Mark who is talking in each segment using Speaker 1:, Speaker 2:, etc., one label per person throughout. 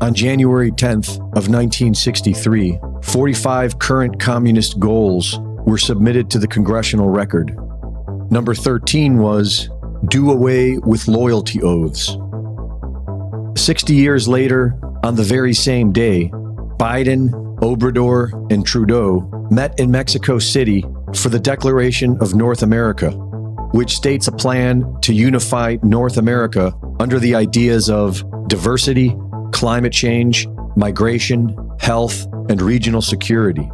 Speaker 1: On January 10th of 1963, 45 current communist goals were submitted to the congressional record. Number 13 was, do away with loyalty oaths. 60 years later, on the very same day, Biden, Obrador, and Trudeau met in Mexico City for the Declaration of North America, which states a plan to unify North America under the ideas of diversity, climate change, migration, health, and regional security.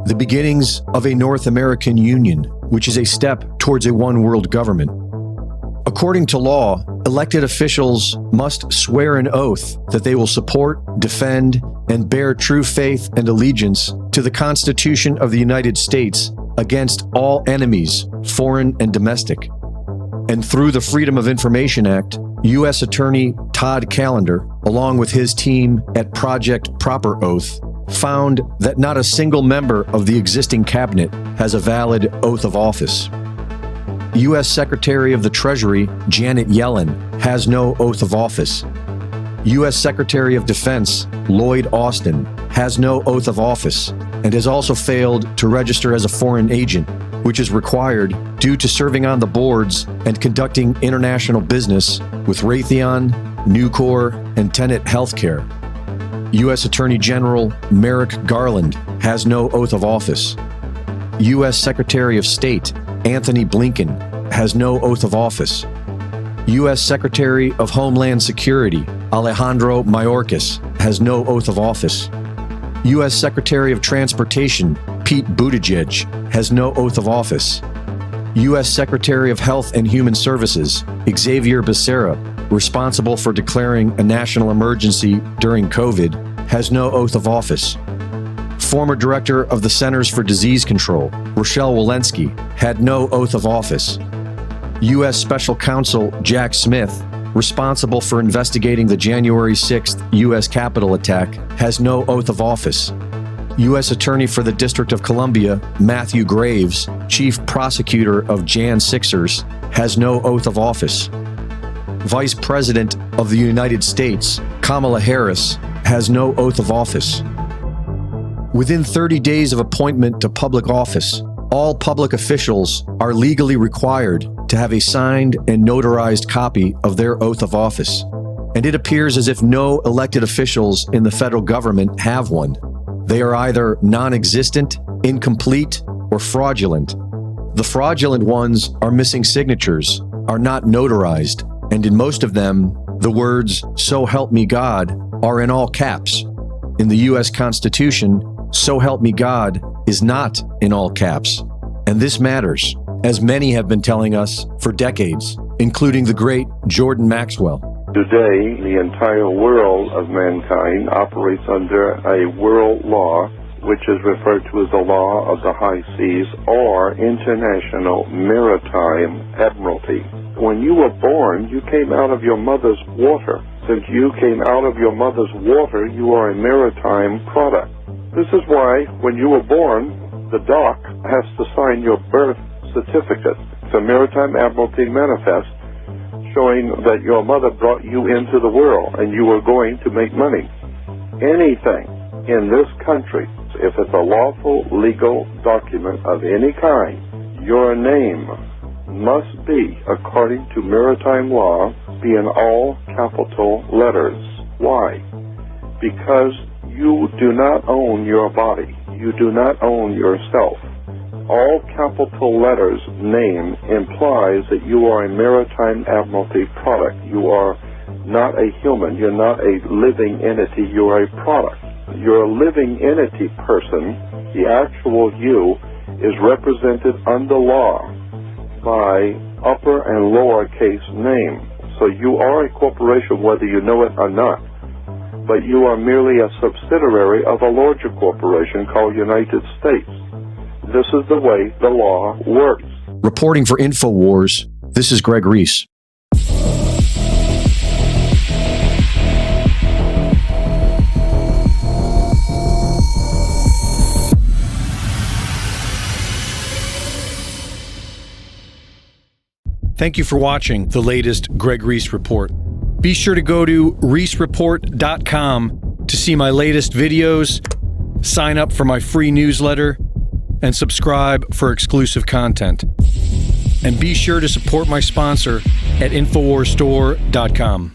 Speaker 1: The beginnings of a North American Union, which is a step towards a one-world government. According to law, elected officials must swear an oath that they will support, defend, and bear true faith and allegiance to the Constitution of the United States against all enemies, foreign and domestic. And through the Freedom of Information Act, U.S. Attorney Todd Callender, along with his team at Project Proper Oath, found that not a single member of the existing cabinet has a valid oath of office. U.S. Secretary of the Treasury Janet Yellen has no oath of office. U.S. Secretary of Defense Lloyd Austin has no oath of office and has also failed to register as a foreign agent, which is required due to serving on the boards and conducting international business with Raytheon, Nucor, and Tenet Healthcare. U.S. Attorney General Merrick Garland has no oath of office. U.S. Secretary of State Anthony Blinken has no oath of office. U.S. Secretary of Homeland Security Alejandro Mayorkas has no oath of office. U.S. Secretary of Transportation Pete Buttigieg has no oath of office. U.S. Secretary of Health and Human Services Xavier Becerra, responsible for declaring a national emergency during COVID, has no oath of office. Former director of the Centers for Disease Control, Rochelle Walensky, had no oath of office. U.S. Special Counsel Jack Smith, responsible for investigating the January 6th U.S. Capitol attack, has no oath of office. U.S. Attorney for the District of Columbia, Matthew Graves, Chief Prosecutor of Jan 6ers, has no oath of office. Vice President of the United States, Kamala Harris, has no oath of office. Within 30 days of appointment to public office, all public officials are legally required to have a signed and notarized copy of their oath of office. And it appears as if no elected officials in the federal government have one. They are either non-existent, incomplete, or fraudulent. The fraudulent ones are missing signatures, are not notarized, and in most of them, the words, "So help me God," are in all caps. In the U.S. Constitution, "So help me God" is not in all caps. And this matters, as many have been telling us for decades, including the great Jordan Maxwell.
Speaker 2: Today, the entire world of mankind operates under a world law, which is referred to as the law of the high seas or international maritime admiralty. When you were born, you came out of your mother's water. Since you came out of your mother's water, you are a maritime product. This is why, when you were born, the dock has to sign your birth certificate. It's a maritime admiralty manifest showing that your mother brought you into the world and you were going to make money. Anything in this country, if it's a lawful legal document of any kind, your name must be, according to maritime law, be in all capital letters. Why? Because you do not own your body. You do not own yourself. All capital letters name implies that you are a maritime admiralty product. You are not a human. You're not a living entity. You are a product. You're a living entity person. The actual you is represented under law by upper and lowercase name. So you are a corporation whether you know it or not. But you are merely a subsidiary of a larger corporation called United States. This is the way the law works.
Speaker 1: Reporting for InfoWars, this is Greg Reese. Thank you for watching the latest Greg Reese Report. Be sure to go to reesereport.com see my latest videos, sign up for my free newsletter, and subscribe for exclusive content. And be sure to support my sponsor at InfoWarsStore.com.